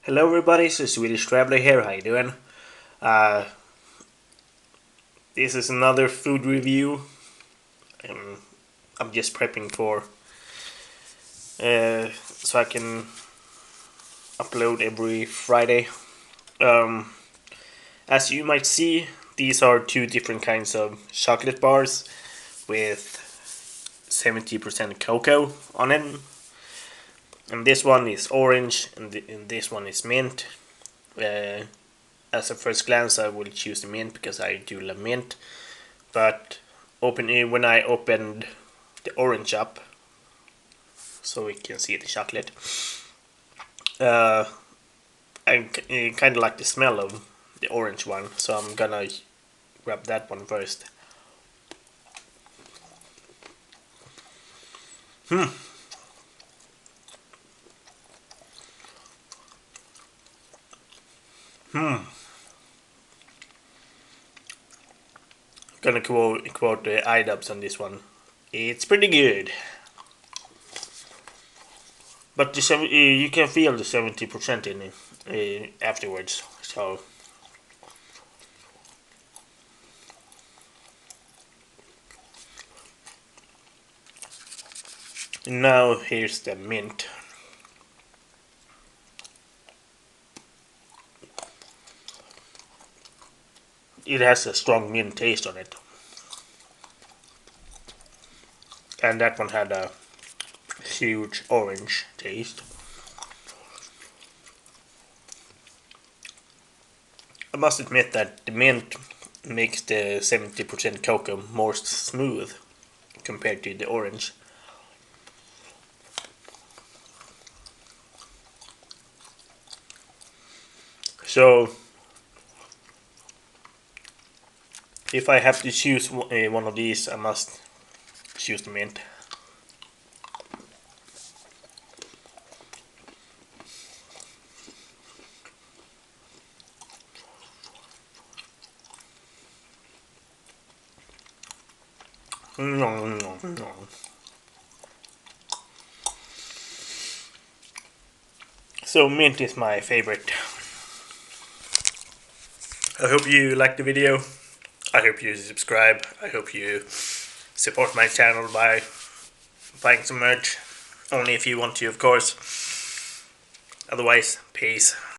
Hello everybody, it's the Swedish Traveler here, how you doing? Uh, this is another food review. I'm just prepping for so I can upload every Friday. Um, as you might see, these are two different kinds of chocolate bars with 70% cocoa on it. And this one is orange and this one is mint. As a first glance, I will choose the mint because I do love mint. But when I opened the orange up, so we can see the chocolate, I kind of like the smell of the orange one, so I'm gonna grab that one first. Hmm. Hmm. Gonna quote the iDubbbz on this one. It's pretty good. But you can feel the 70% in it afterwards. So now here's the mint. It has a strong mint taste on it, and that one had a huge orange taste. I must admit that the mint makes the 70% cocoa more smooth compared to the orange. So, if I have to choose one of these, I must choose the mint. So mint is my favorite. I hope you liked the video. I hope you subscribe. I hope you support my channel by buying some merch. Only if you want to, of course. Otherwise, peace.